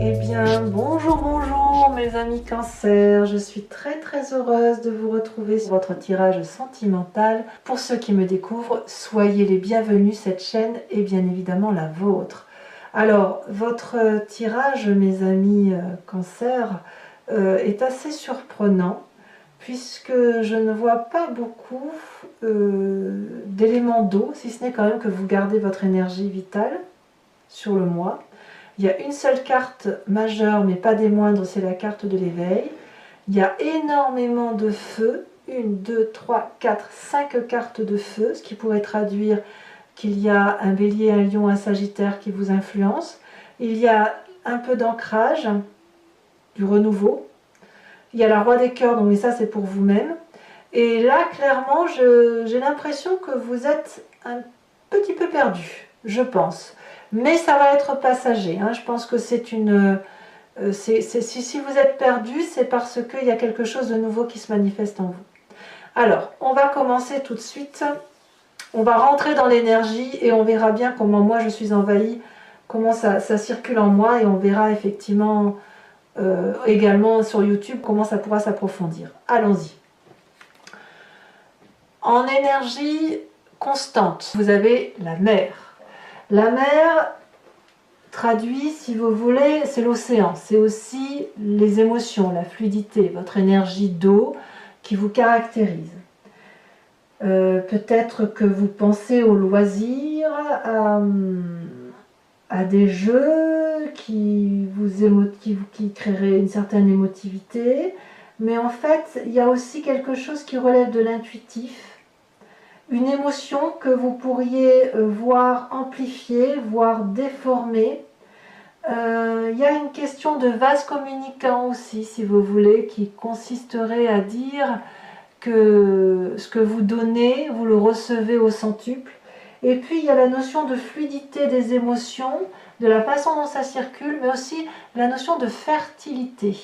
Eh bien, bonjour, bonjour mes amis Cancer, je suis très heureuse de vous retrouver sur votre tirage sentimental. Pour ceux qui me découvrent, soyez les bienvenus, cette chaîne est bien évidemment la vôtre. Alors, votre tirage, mes amis Cancer, est assez surprenant puisque je ne vois pas beaucoup d'éléments d'eau, si ce n'est quand même que vous gardez votre énergie vitale sur le mois. Il y a une seule carte majeure, mais pas des moindres, c'est la carte de l'éveil. Il y a énormément de feu, 1, 2, 3, 4, 5 cartes de feu, ce qui pourrait traduire qu'il y a un bélier, un lion, un sagittaire qui vous influencent. Il y a un peu d'ancrage, du renouveau. Il y a la roi des cœurs, donc mais ça c'est pour vous-même. Et là, clairement, j'ai l'impression que vous êtes un petit peu perdu, je pense. Mais ça va être passager, hein. Je pense que c'est une... si vous êtes perdu, c'est parce qu'il y a quelque chose de nouveau qui se manifeste en vous. Alors, on va commencer tout de suite. On va rentrer dans l'énergie et on verra bien comment moi je suis envahie, comment ça circule en moi, et on verra effectivement également sur YouTube comment ça pourra s'approfondir. Allons-y. En énergie constante, vous avez la mer. La mer traduit, si vous voulez, c'est l'océan. C'est aussi les émotions, la fluidité, votre énergie d'eau qui vous caractérise. Peut-être que vous pensez aux loisirs, à des jeux qui créeraient une certaine émotivité. Mais en fait, il y a aussi quelque chose qui relève de l'intuitif. Une émotion que vous pourriez voir amplifiée, voire déformée. Il y a une question de vase communicant aussi, si vous voulez, qui consisterait à dire que ce que vous donnez, vous le recevez au centuple. Et puis il y a la notion de fluidité des émotions, de la façon dont ça circule, mais aussi la notion de fertilité.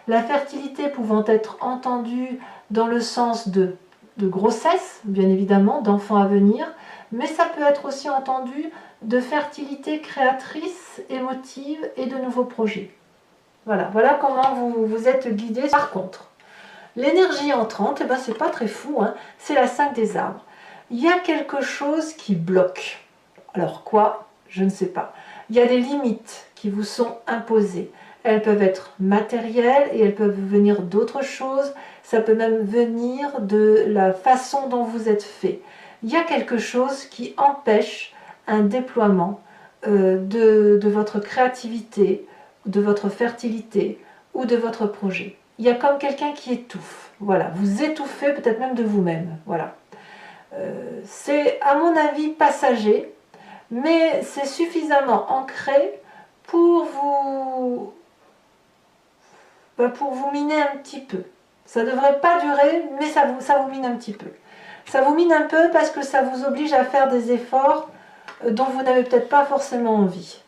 La fertilité pouvant être entendue dans le sens de grossesse, bien évidemment, d'enfants à venir, mais ça peut être aussi entendu de fertilité créatrice, émotive et de nouveaux projets. Voilà comment vous êtes guidé. Par contre, l'énergie entrante, eh ben, c'est pas très fou, hein, c'est la 5 des arbres. Il y a quelque chose qui bloque. Alors quoi? Je ne sais pas. Il y a des limites qui vous sont imposées. Elles peuvent être matérielles et elles peuvent venir d'autres choses. Ça peut même venir de la façon dont vous êtes fait. Il y a quelque chose qui empêche un déploiement de votre créativité, de votre fertilité ou de votre projet. Il y a comme quelqu'un qui étouffe. Voilà, vous étouffez peut-être même de vous-même. Voilà. C'est à mon avis passager, mais c'est suffisamment ancré pour vous miner un petit peu. Ça ne devrait pas durer, mais ça vous mine un petit peu. Ça vous mine un peu parce que ça vous oblige à faire des efforts dont vous n'avez peut-être pas forcément envie.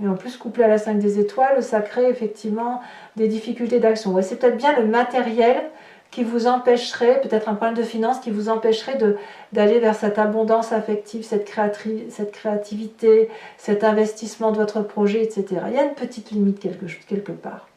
Et en plus, couplé à la 5 des étoiles, ça crée effectivement des difficultés d'action. Ouais, c'est peut-être bien le matériel qui vous empêcherait, peut-être un problème de finance qui vous empêcherait d'aller vers cette abondance affective, cette créativité, cet investissement de votre projet, etc. Il y a une petite limite quelque part.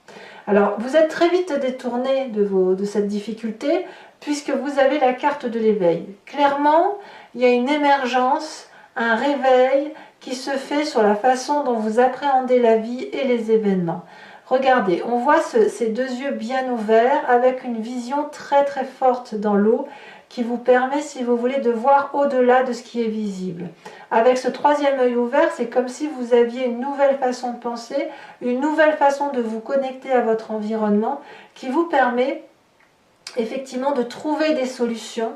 Alors, vous êtes très vite détourné de cette difficulté puisque vous avez la carte de l'éveil. Clairement, il y a une émergence, un réveil qui se fait sur la façon dont vous appréhendez la vie et les événements. Regardez, on voit ces deux yeux bien ouverts avec une vision très forte dans l'eau qui vous permet, si vous voulez, de voir au-delà de ce qui est visible. Avec ce troisième œil ouvert, c'est comme si vous aviez une nouvelle façon de penser, une nouvelle façon de vous connecter à votre environnement qui vous permet effectivement de trouver des solutions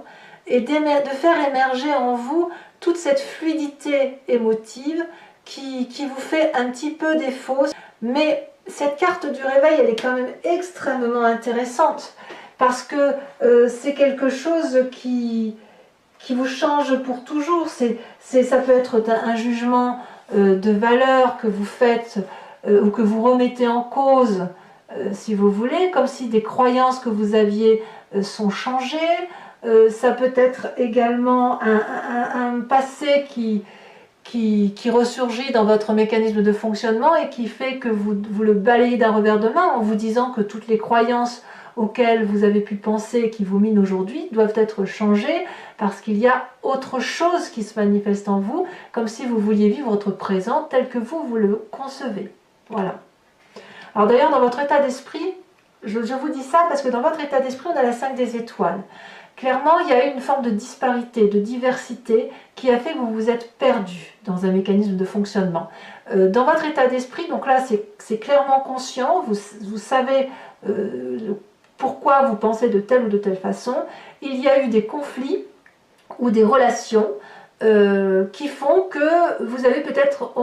et de faire émerger en vous toute cette fluidité émotive qui vous fait un petit peu défaut. Mais cette carte du réveil, elle est quand même extrêmement intéressante parce que c'est quelque chose qui vous change pour toujours. Ça peut être un jugement de valeur que vous faites ou que vous remettez en cause, si vous voulez, comme si des croyances que vous aviez sont changées. Ça peut être également un passé qui qui ressurgit dans votre mécanisme de fonctionnement et qui fait que vous le balayez d'un revers de main en vous disant que toutes les croyances auxquelles vous avez pu penser et qui vous minent aujourd'hui doivent être changées parce qu'il y a autre chose qui se manifeste en vous, comme si vous vouliez vivre votre présent tel que vous le concevez. Voilà. Alors d'ailleurs, dans votre état d'esprit, je vous dis ça parce que dans votre état d'esprit, on a la 5 des étoiles. Clairement, il y a eu une forme de disparité, de diversité qui a fait que vous vous êtes perdu dans un mécanisme de fonctionnement. Dans votre état d'esprit, donc là, c'est clairement conscient, vous savez pourquoi vous pensez de telle ou de telle façon. Il y a eu des conflits ou des relations qui font que vous avez peut-être...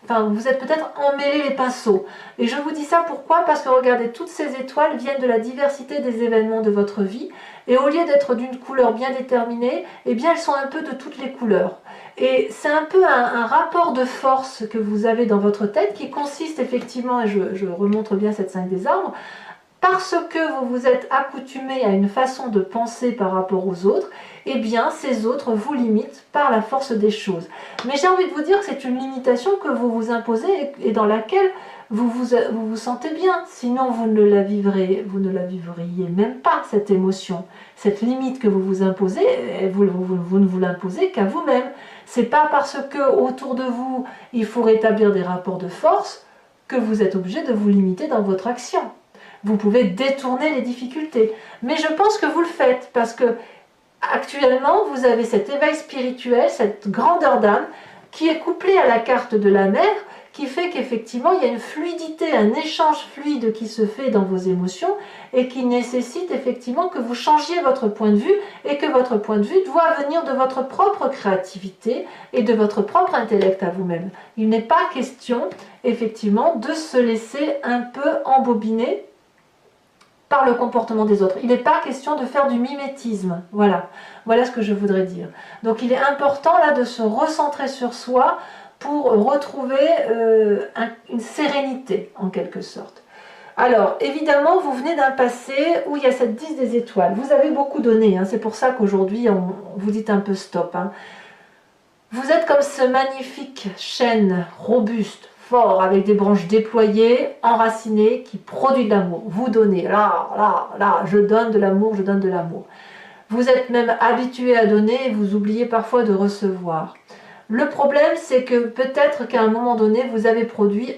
vous êtes peut-être emmêlé les pinceaux. Et je vous dis ça pourquoi? Parce que regardez, toutes ces étoiles viennent de la diversité des événements de votre vie. Et au lieu d'être d'une couleur bien déterminée, eh bien elles sont un peu de toutes les couleurs. Et c'est un peu un rapport de force que vous avez dans votre tête qui consiste effectivement, et je remontre bien cette 5 des arbres, parce que vous vous êtes accoutumé à une façon de penser par rapport aux autres, eh bien ces autres vous limitent par la force des choses. Mais j'ai envie de vous dire que c'est une limitation que vous vous imposez et dans laquelle vous vous sentez bien. Sinon vous ne la vivriez même pas, cette émotion. Cette limite que vous vous imposez, vous ne vous l'imposez qu'à vous-même. C'est pas parce que autour de vous, il faut rétablir des rapports de force que vous êtes obligé de vous limiter dans votre action. Vous pouvez détourner les difficultés. Mais je pense que vous le faites parce que actuellement, vous avez cet éveil spirituel, cette grandeur d'âme qui est couplée à la carte de la mer, qui fait qu'effectivement, il y a une fluidité, un échange fluide qui se fait dans vos émotions et qui nécessite effectivement que vous changiez votre point de vue et que votre point de vue doit venir de votre propre créativité et de votre propre intellect à vous-même. Il n'est pas question, effectivement, de se laisser un peu embobiner par le comportement des autres. Il n'est pas question de faire du mimétisme. Voilà ce que je voudrais dire. Donc il est important là de se recentrer sur soi pour retrouver une sérénité en quelque sorte. Alors évidemment vous venez d'un passé où il y a cette 10 des étoiles. Vous avez beaucoup donné, hein, c'est pour ça qu'aujourd'hui on vous dit un peu stop. Hein. Vous êtes comme ce magnifique chêne robuste, fort, avec des branches déployées, enracinées, qui produit de l'amour. Vous donnez, là, je donne de l'amour, je donne de l'amour. Vous êtes même habitué à donner et vous oubliez parfois de recevoir. Le problème, c'est que peut-être qu'à un moment donné, vous avez produit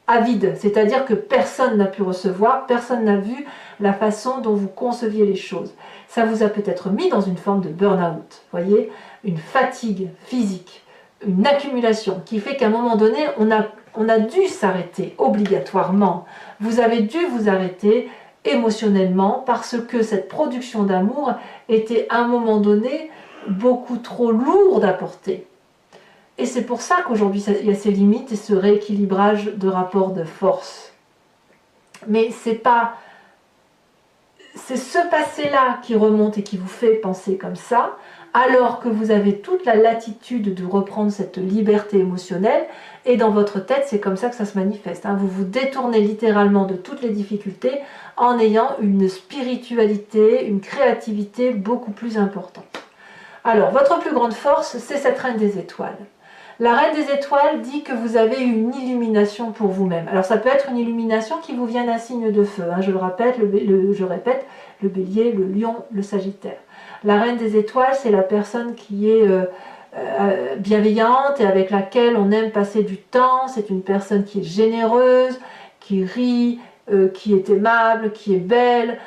à vide, c'est-à-dire que personne n'a pu recevoir, personne n'a vu la façon dont vous conceviez les choses. Ça vous a peut-être mis dans une forme de burn-out, voyez, une fatigue physique, une accumulation qui fait qu'à un moment donné, on a dû s'arrêter obligatoirement. Vous avez dû vous arrêter émotionnellement parce que cette production d'amour était à un moment donné beaucoup trop lourde à porter. Et c'est pour ça qu'aujourd'hui, il y a ces limites et ce rééquilibrage de rapports de force. Mais c'est ce passé-là qui remonte et qui vous fait penser comme ça, alors que vous avez toute la latitude de reprendre cette liberté émotionnelle, et dans votre tête, c'est comme ça que ça se manifeste. Hein. Vous vous détournez littéralement de toutes les difficultés en ayant une spiritualité, une créativité beaucoup plus importante. Alors, votre plus grande force, c'est cette reine des étoiles. La reine des étoiles dit que vous avez une illumination pour vous-même. Alors ça peut être une illumination qui vous vient d'un signe de feu. Hein. Je le répète, le bélier, le lion, le sagittaire. La reine des étoiles, c'est la personne qui est bienveillante et avec laquelle on aime passer du temps. C'est une personne qui est généreuse, qui rit, qui est aimable, qui est belle,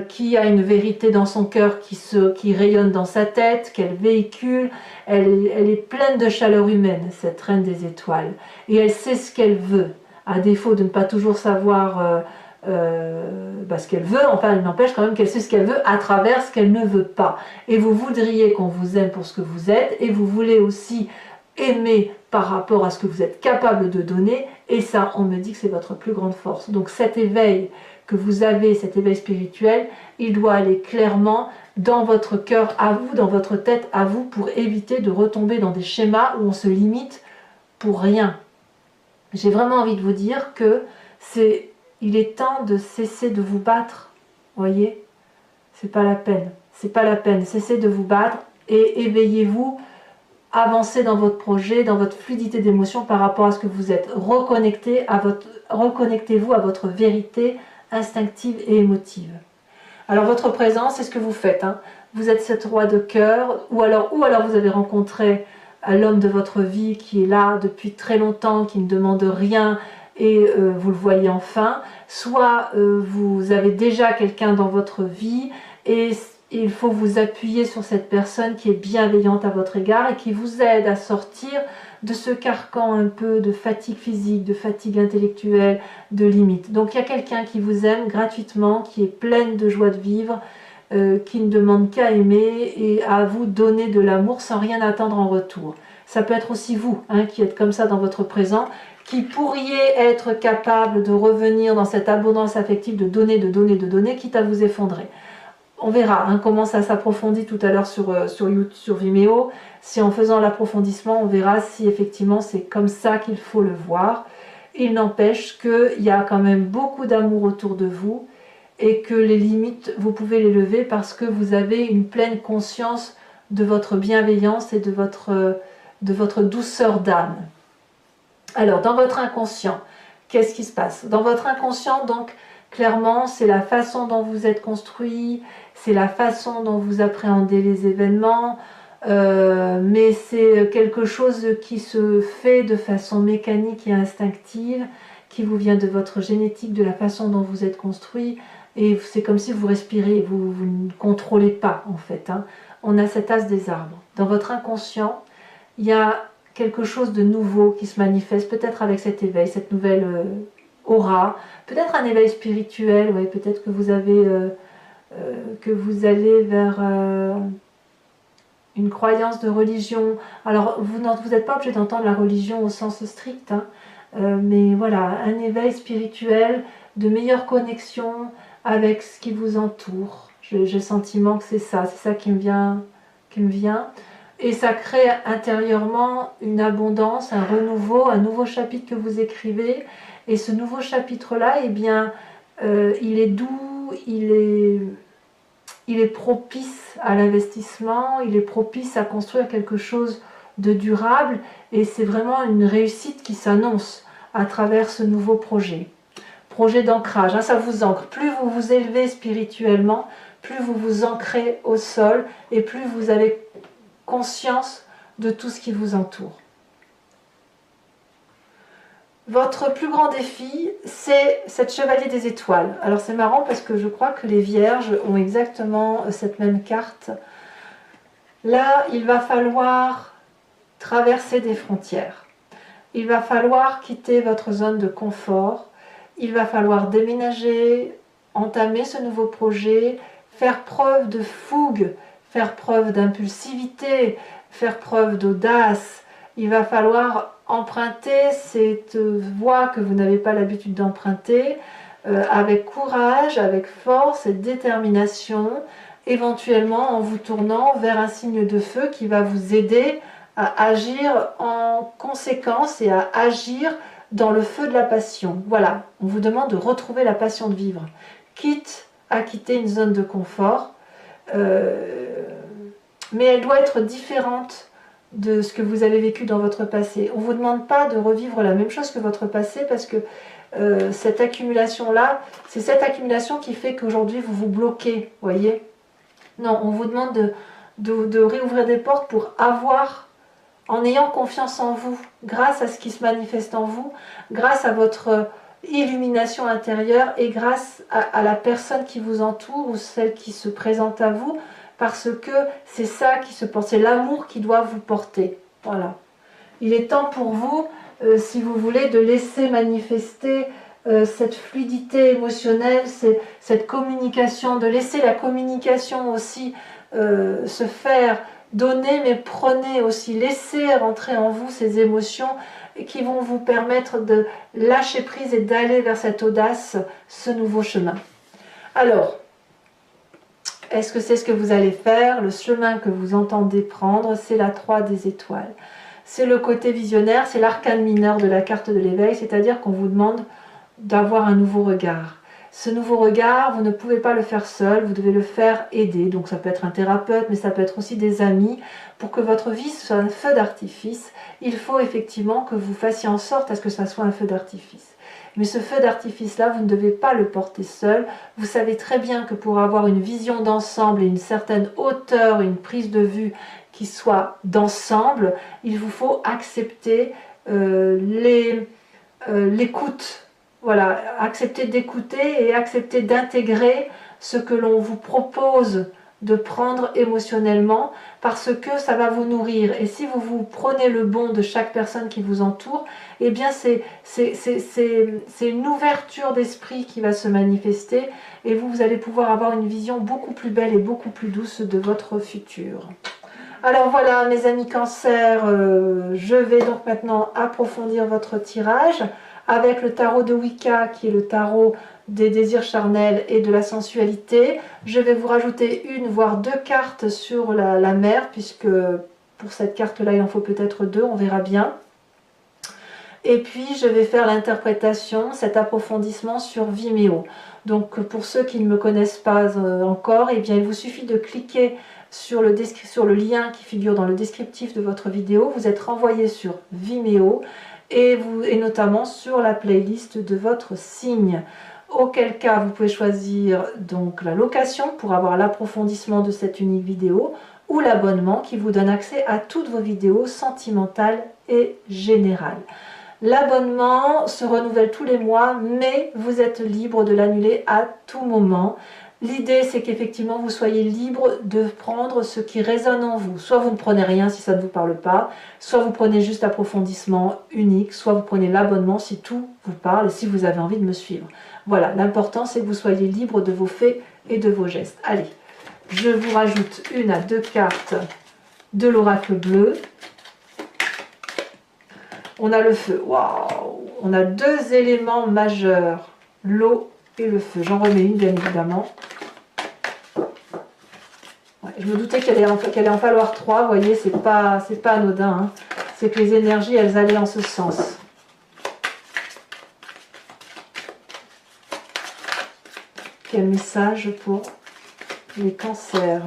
qui a une vérité dans son cœur qui rayonne dans sa tête, qu'elle véhicule. Elle est pleine de chaleur humaine, cette reine des étoiles. Et elle sait ce qu'elle veut, à défaut de ne pas toujours savoir ce qu'elle veut. Enfin, il n'empêche quand même qu'elle sait ce qu'elle veut à travers ce qu'elle ne veut pas. Et vous voudriez qu'on vous aime pour ce que vous êtes, et vous voulez aussi aimer par rapport à ce que vous êtes capable de donner, et ça, on me dit que c'est votre plus grande force. Donc cet éveil que vous avez, cet éveil spirituel, il doit aller clairement dans votre cœur à vous, dans votre tête à vous, pour éviter de retomber dans des schémas où on se limite pour rien. J'ai vraiment envie de vous dire que il est temps de cesser de vous battre, voyez, c'est pas la peine, cessez de vous battre et éveillez-vous avancer dans votre projet, dans votre fluidité d'émotion par rapport à ce que vous êtes. Reconnectez-vous à votre vérité instinctive et émotive. Alors votre présence, c'est ce que vous faites. Hein. Vous êtes cette roi de cœur, ou alors vous avez rencontré l'homme de votre vie qui est là depuis très longtemps, qui ne demande rien, et vous le voyez enfin. Soit vous avez déjà quelqu'un dans votre vie, et il faut vous appuyer sur cette personne qui est bienveillante à votre égard et qui vous aide à sortir de ce carcan un peu de fatigue physique, de fatigue intellectuelle, de limite. Donc il y a quelqu'un qui vous aime gratuitement, qui est pleine de joie de vivre, qui ne demande qu'à aimer et à vous donner de l'amour sans rien attendre en retour. Ça peut être aussi vous, hein, qui êtes comme ça dans votre présent, qui pourriez être capable de revenir dans cette abondance affective, de donner, quitte à vous effondrer. On verra hein, comment ça s'approfondit tout à l'heure sur Vimeo. Si en faisant l'approfondissement, on verra si effectivement c'est comme ça qu'il faut le voir. Il n'empêche qu'il y a quand même beaucoup d'amour autour de vous et que les limites, vous pouvez les lever parce que vous avez une pleine conscience de votre bienveillance et de votre douceur d'âme. Alors, dans votre inconscient, qu'est-ce qui se passe? Dans votre inconscient, donc, clairement, c'est la façon dont vous êtes construit, c'est la façon dont vous appréhendez les événements, mais c'est quelque chose qui se fait de façon mécanique et instinctive, qui vous vient de votre génétique, de la façon dont vous êtes construit, et c'est comme si vous respirez, vous ne contrôlez pas en fait. Hein. On a cet as des arbres. Dans votre inconscient, il y a quelque chose de nouveau qui se manifeste, peut-être avec cet éveil, cette nouvelle aura, peut-être un éveil spirituel, ouais, peut-être que vous avez, que vous allez vers une croyance de religion. Alors, vous n'êtes pas obligé d'entendre la religion au sens strict, hein, mais voilà, un éveil spirituel, de meilleure connexion avec ce qui vous entoure. J'ai le sentiment que c'est ça qui me vient. Et ça crée intérieurement une abondance, un renouveau, un nouveau chapitre que vous écrivez. Et ce nouveau chapitre-là, eh bien, il est doux, il est propice à l'investissement, il est propice à construire quelque chose de durable. Et c'est vraiment une réussite qui s'annonce à travers ce nouveau projet. Projet d'ancrage, hein, ça vous ancre. Plus vous vous élevez spirituellement, plus vous vous ancrez au sol et plus vous avez conscience de tout ce qui vous entoure. Votre plus grand défi, c'est cette chevalier des étoiles. Alors c'est marrant parce que je crois que les vierges ont exactement cette même carte. Là, il va falloir traverser des frontières. Il va falloir quitter votre zone de confort. Il va falloir déménager, entamer ce nouveau projet, faire preuve de fougue, faire preuve d'impulsivité, faire preuve d'audace. Il va falloir emprunter cette voie que vous n'avez pas l'habitude d'emprunter avec courage, avec force et détermination, éventuellement en vous tournant vers un signe de feu qui va vous aider à agir en conséquence et à agir dans le feu de la passion. Voilà, on vous demande de retrouver la passion de vivre, quitte à quitter une zone de confort, mais elle doit être différente de ce que vous avez vécu dans votre passé. On ne vous demande pas de revivre la même chose que votre passé parce que cette accumulation-là, c'est cette accumulation qui fait qu'aujourd'hui vous vous bloquez, voyez. Non, on vous demande de réouvrir des portes pour avoir, en ayant confiance en vous, grâce à ce qui se manifeste en vous, grâce à votre illumination intérieure et grâce à la personne qui vous entoure ou celle qui se présente à vous, parce que c'est ça qui se porte, c'est l'amour qui doit vous porter. Voilà. Il est temps pour vous, si vous voulez, de laisser manifester cette fluidité émotionnelle, cette communication, de laisser la communication aussi se faire, donner mais prenez aussi, laissez rentrer en vous ces émotions qui vont vous permettre de lâcher prise et d'aller vers cette audace, ce nouveau chemin. Alors, est-ce que c'est ce que vous allez faire? Le chemin que vous entendez prendre, c'est la 3 des étoiles. C'est le côté visionnaire, c'est l'arcane mineur de la carte de l'éveil, c'est-à-dire qu'on vous demande d'avoir un nouveau regard. Ce nouveau regard, vous ne pouvez pas le faire seul, vous devez le faire aider. Donc ça peut être un thérapeute, mais ça peut être aussi des amis. Pour que votre vie soit un feu d'artifice, il faut effectivement que vous fassiez en sorte à ce que ça soit un feu d'artifice. Mais ce feu d'artifice-là, vous ne devez pas le porter seul. Vous savez très bien que pour avoir une vision d'ensemble et une certaine hauteur, une prise de vue qui soit d'ensemble, il vous faut accepter l'écoute. Voilà, accepter d'écouter et accepter d'intégrer ce que l'on vous propose de prendre émotionnellement, parce que ça va vous nourrir. Et si vous prenez le bon de chaque personne qui vous entoure, eh bien c'est une ouverture d'esprit qui va se manifester, et vous allez pouvoir avoir une vision beaucoup plus belle et beaucoup plus douce de votre futur. Alors voilà mes amis Cancer, je vais donc maintenant approfondir votre tirage avec le tarot de Wicca qui est le tarot des désirs charnels et de la sensualité. Je vais vous rajouter une voire deux cartes sur la mer, puisque pour cette carte là il en faut peut-être deux, on verra bien. Et puis je vais faire l'interprétation, cet approfondissement sur Vimeo. Donc pour ceux qui ne me connaissent pas encore, eh bien il vous suffit de cliquer sur le lien qui figure dans le descriptif de votre vidéo. Vous êtes renvoyé sur Vimeo et notamment sur la playlist de votre signe. Auquel cas vous pouvez choisir donc la location pour avoir l'approfondissement de cette unique vidéo, ou l'abonnement qui vous donne accès à toutes vos vidéos sentimentales et générales. L'abonnement se renouvelle tous les mois, mais vous êtes libre de l'annuler à tout moment. L'idée, c'est qu'effectivement, vous soyez libre de prendre ce qui résonne en vous. Soit vous ne prenez rien si ça ne vous parle pas, soit vous prenez juste l'approfondissement unique, soit vous prenez l'abonnement si tout vous parle et si vous avez envie de me suivre. Voilà, l'important, c'est que vous soyez libre de vos faits et de vos gestes. Allez, je vous rajoute une à deux cartes de l'oracle bleu. On a le feu, waouh! On a deux éléments majeurs, l'eau et le feu. J'en remets une, bien évidemment. Ouais, je me doutais qu'elle allait en falloir trois, vous voyez, c'est pas anodin. Hein. C'est que les énergies, elles allaient en ce sens. Quel message pour les cancers?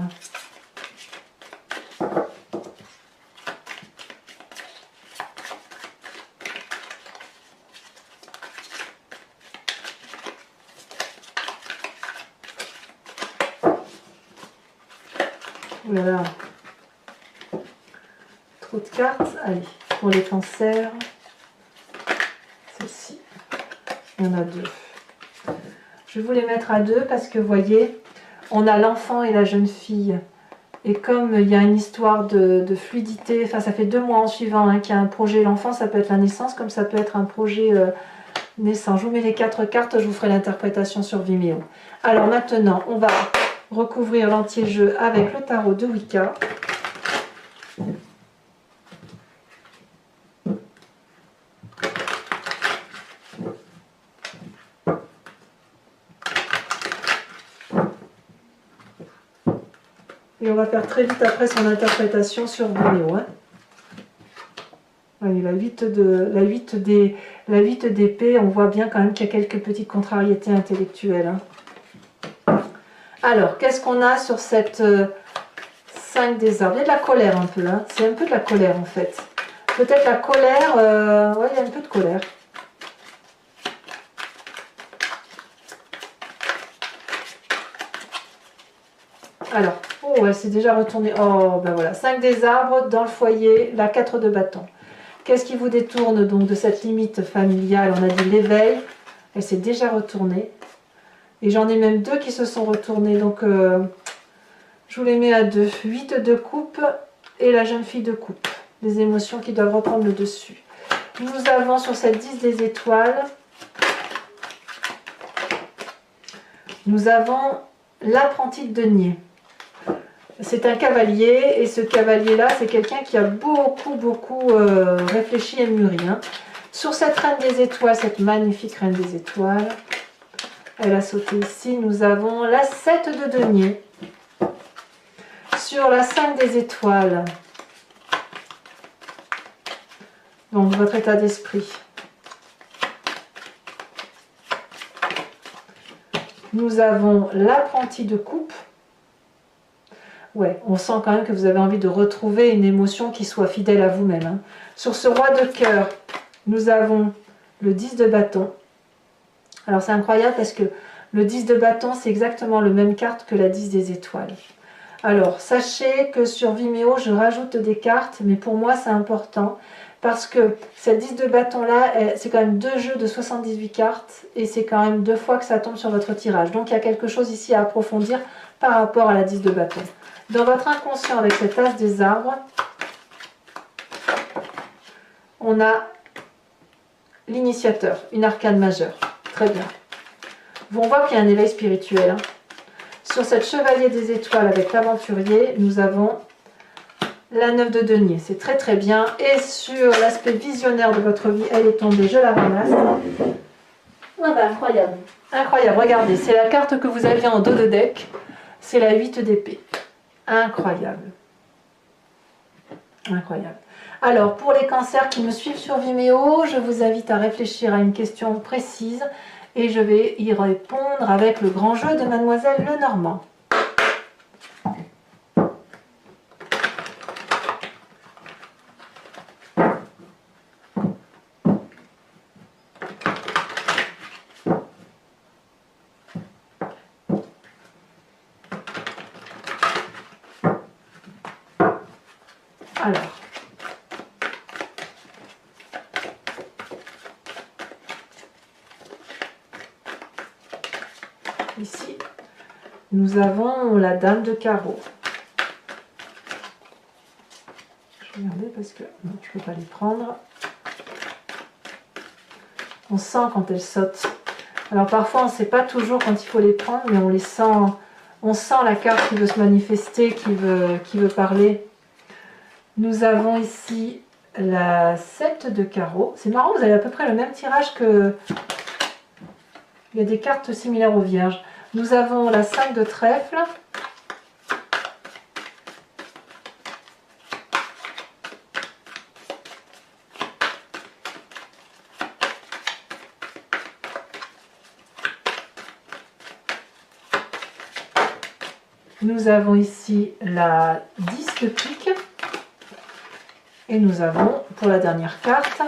Voilà, trop de cartes. Allez, pour les cancers, celle-ci, il y en a deux. Je vais vous les mettre à deux parce que vous voyez, on a l'enfant et la jeune fille. Et comme il y a une histoire de fluidité, enfin ça fait 2 mois en suivant hein, qu'il y a un projet, l'enfant ça peut être la naissance comme ça peut être un projet naissant. Je vous mets les 4 cartes, je vous ferai l'interprétation sur Vimeo. Alors maintenant, on va recouvrir l'anti-jeu avec le tarot de Wicca. Et on va faire très vite après son interprétation sur Vimeo. Hein. Allez, la 8 d'épée, on voit bien quand même qu'il y a quelques petites contrariétés intellectuelles. Hein. Alors, qu'est-ce qu'on a sur cette 5 des arbres? Il y a de la colère un peu, hein. C'est un peu de la colère en fait. Peut-être la colère, ouais, il y a un peu de colère. Alors, oh, elle s'est déjà retournée. Oh, ben voilà, 5 des arbres dans le foyer, la 4 de bâton. Qu'est-ce qui vous détourne donc de cette limite familiale? On a dit l'éveil, elle s'est déjà retournée. Et j'en ai même 2 qui se sont retournés, donc je vous les mets à 2. 8 de coupe et la jeune fille de coupe. Les émotions qui doivent reprendre le dessus. Nous avons sur cette 10 des étoiles, nous avons l'apprenti de denier. C'est un cavalier, et ce cavalier-là, c'est quelqu'un qui a beaucoup réfléchi et mûri. Hein. Sur cette reine des étoiles, cette magnifique reine des étoiles, elle a sauté ici, nous avons la 7 de denier. Sur la 5 des étoiles, donc votre état d'esprit. Nous avons l'apprenti de coupe. Ouais, on sent quand même que vous avez envie de retrouver une émotion qui soit fidèle à vous-même. Hein. Sur ce roi de cœur, nous avons le 10 de bâton. Alors c'est incroyable parce que le 10 de bâton, c'est exactement le même carte que la 10 des étoiles. Alors, sachez que sur Vimeo, je rajoute des cartes, mais pour moi, c'est important parce que cette 10 de bâton-là, c'est quand même 2 jeux de 78 cartes et c'est quand même 2 fois que ça tombe sur votre tirage. Donc, il y a quelque chose ici à approfondir par rapport à la 10 de bâton. Dans votre inconscient, avec cet as des arbres, on a l'initiateur, une arcane majeure. Très bien. On voit qu'il y a un éveil spirituel. Hein. Sur cette chevalier des étoiles avec l'aventurier, nous avons la 9 de denier. C'est très très bien. Et sur l'aspect visionnaire de votre vie, elle est tombée. Je la ramasse. Ah bah, incroyable. Incroyable. Regardez, c'est la carte que vous aviez en dos de deck. C'est la 8 d'épée. Incroyable. Incroyable. Alors, pour les cancers qui me suivent sur Vimeo, je vous invite à réfléchir à une question précise. Et je vais y répondre avec le grand jeu de Mademoiselle Lenormand. Alors. Ici, nous avons la dame de carreau. Je vais regarder parce que non, je ne peux pas les prendre. On sent quand elles sautent. Alors parfois, on ne sait pas toujours quand il faut les prendre, mais on les sent. On sent la carte qui veut se manifester, qui veut parler. Nous avons ici la 7 de carreau. C'est marrant, vous avez à peu près le même tirage que... Il y a des cartes similaires aux vierges. Nous avons la 5 de trèfle. Nous avons ici la 10 de pique. Et nous avons, pour la dernière carte,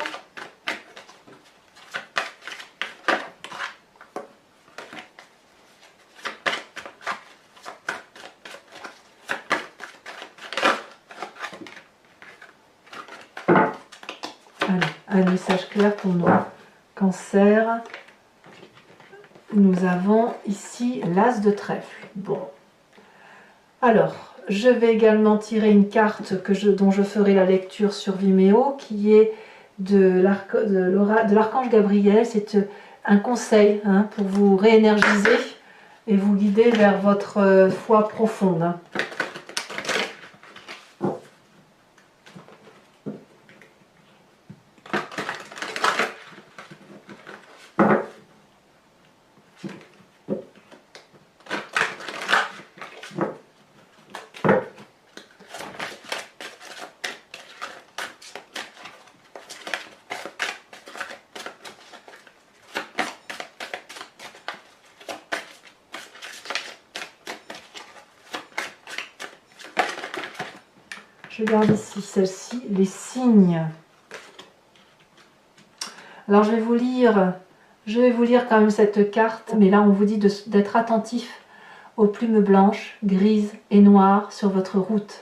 un message clair pour nos cancers. Nous avons ici l'as de trèfle. Bon. Alors, je vais également tirer une carte dont je ferai la lecture sur Vimeo, qui est de l'archange Gabriel. C'est un conseil hein, pour vous réénergiser et vous guider vers votre foi profonde. Hein. Je garde ici celle-ci, les signes. Alors je vais vous lire quand même cette carte, mais là on vous dit d'être attentif aux plumes blanches, grises et noires sur votre route.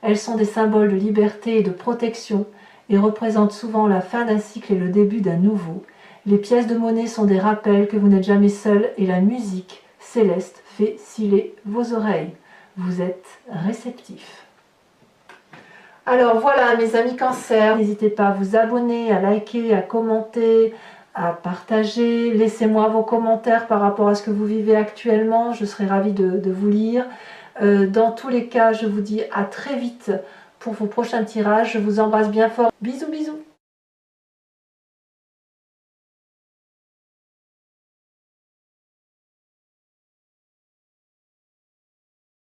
Elles sont des symboles de liberté et de protection et représentent souvent la fin d'un cycle et le début d'un nouveau. Les pièces de monnaie sont des rappels que vous n'êtes jamais seul et la musique céleste fait sciller vos oreilles. Vous êtes réceptifs. Alors voilà mes amis cancers, n'hésitez pas à vous abonner, à liker, à commenter, à partager. Laissez-moi vos commentaires par rapport à ce que vous vivez actuellement, je serai ravie de vous lire. Dans tous les cas, je vous dis à très vite pour vos prochains tirages. Je vous embrasse bien fort. Bisous bisous.